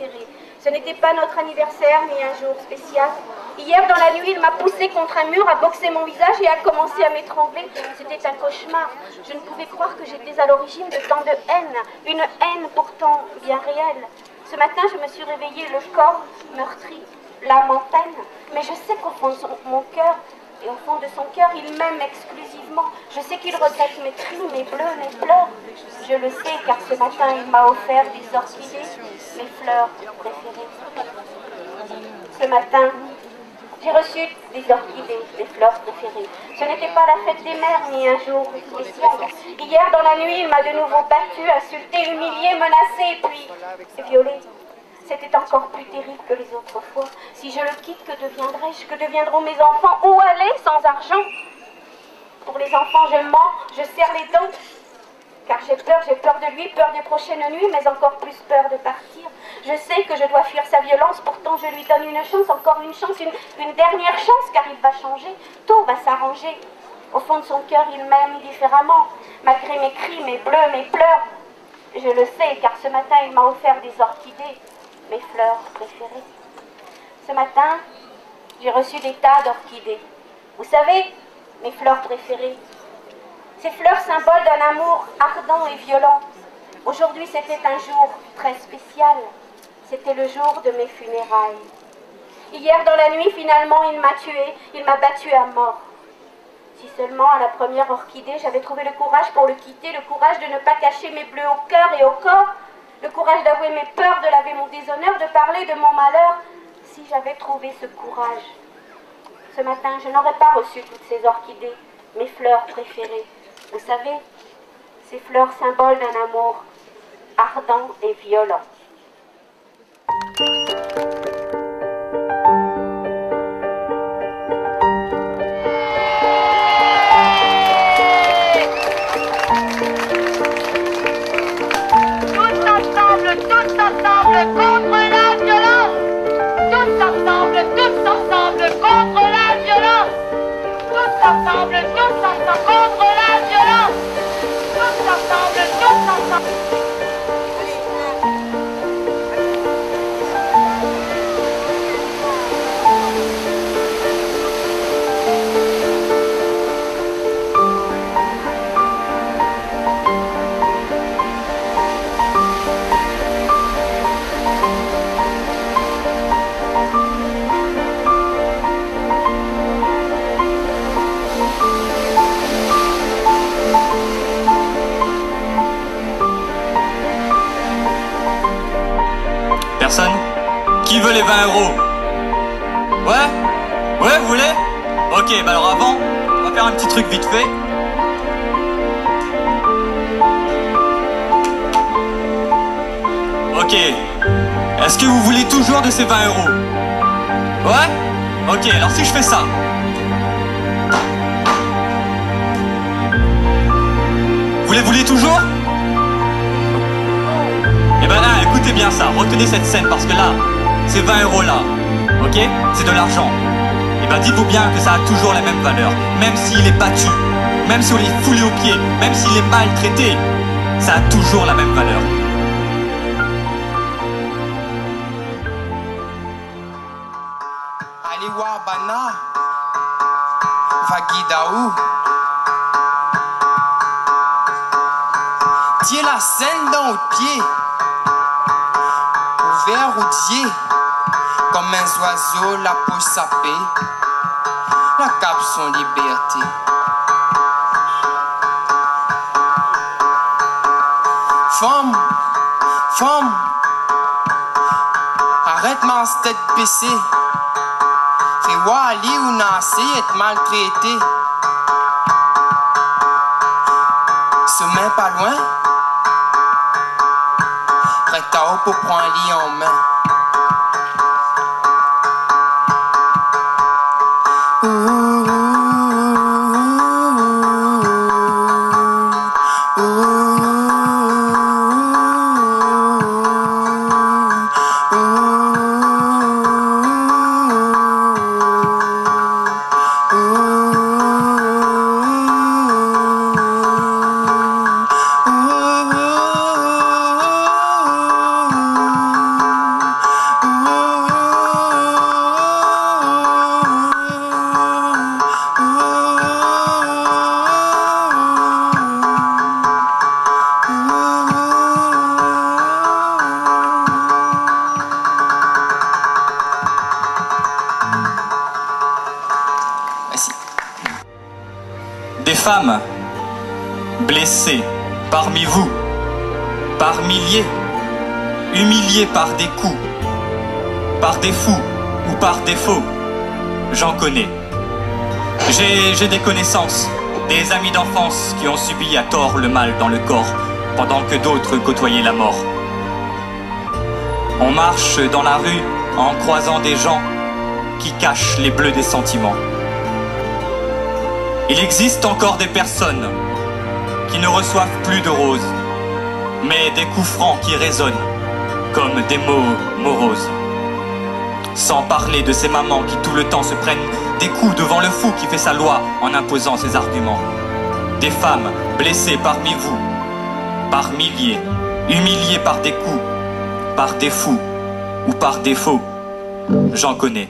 préférée. Ce n'était pas notre anniversaire ni un jour spécial. Hier, dans la nuit, il m'a poussé contre un mur, a boxé mon visage et a commencé à m'étrangler. C'était un cauchemar. Je ne pouvais croire que j'étais à l'origine de tant de haine. Une haine pourtant bien réelle. Ce matin, je me suis réveillée, le corps meurtri, l'âme en peine. Mais je sais qu'au fond de mon cœur, et au fond de son cœur, il m'aime exclusivement. Je sais qu'il regrette mes cris, mes bleus, mes pleurs. Je le sais, car ce matin, il m'a offert des orchidées, mes fleurs préférées. Ce matin, j'ai reçu des orchidées, des fleurs préférées. Ce n'était pas la fête des mères, ni un jour spécial. Hier, dans la nuit, il m'a de nouveau battu, insulté, humilié, menacé, puis violé. C'était encore plus terrible que les autres fois. Si je le quitte, que deviendrai-je? Que deviendront mes enfants? Où aller sans argent? Pour les enfants, je mens, je serre les dents. Car j'ai peur de lui, peur des prochaines nuits, mais encore plus peur de partir. Je sais que je dois fuir sa violence, pourtant je lui donne une chance, encore une chance, une dernière chance, car il va changer. Tout va s'arranger. Au fond de son cœur, il m'aime différemment, malgré mes cris, mes bleus, mes pleurs. Je le sais, car ce matin, il m'a offert des orchidées, mes fleurs préférées. Ce matin, j'ai reçu des tas d'orchidées. Vous savez, mes fleurs préférées. Ces fleurs symboles d'un amour ardent et violent. Aujourd'hui, c'était un jour très spécial. C'était le jour de mes funérailles. Hier, dans la nuit, finalement, il m'a tué. Il m'a battu à mort. Si seulement, à la première orchidée, j'avais trouvé le courage pour le quitter, le courage de ne pas cacher mes bleus au cœur et au corps, le courage d'avouer mes peurs, de laver mon déshonneur, de parler de mon malheur. Si j'avais trouvé ce courage. Ce matin, je n'aurais pas reçu toutes ces orchidées, mes fleurs préférées. Vous savez, ces fleurs symboles d'un amour ardent et violent. Tous ensemble contre la violence. Tous ensemble contre la violence. Tous ensemble contre la violence. Tous ensemble. Personne? Qui veut les 20 euros? Ouais? Ouais, vous voulez? Ok, bah alors avant, on va faire un petit truc vite fait. Ok. Est-ce que vous voulez toujours de ces 20 euros? Ouais? Ok, alors si je fais ça. Vous les voulez toujours? Eh ben là, écoutez bien ça, retenez cette scène parce que là, ces 20 euros là, ok? C'est de l'argent. Eh ben dites-vous bien que ça a toujours la même valeur, même s'il est battu, même si on est foulé aux pieds, même s'il est maltraité, ça a toujours la même valeur. Ali Wabana, Vagidaou. Tiens la scène dans le pied. Ouvert routier, comme un oiseau, la peau sapée, la cape son liberté. Femme, arrête ma tête baissée. Fais voir Ali ou Nassé être maltraité. Semaine pas loin. Tard pour prendre un lit en main. Des femmes blessées parmi vous, par milliers, humiliées par des coups, par des fous ou par défaut, j'en connais. J'ai des connaissances, des amis d'enfance qui ont subi à tort le mal dans le corps, pendant que d'autres côtoyaient la mort. On marche dans la rue en croisant des gens qui cachent les bleus des sentiments. Il existe encore des personnes qui ne reçoivent plus de roses, mais des coups francs qui résonnent comme des mots moroses. Sans parler de ces mamans qui tout le temps se prennent des coups devant le fou qui fait sa loi en imposant ses arguments. Des femmes blessées parmi vous, par milliers, humiliées par des coups, par des fous ou par défaut, j'en connais.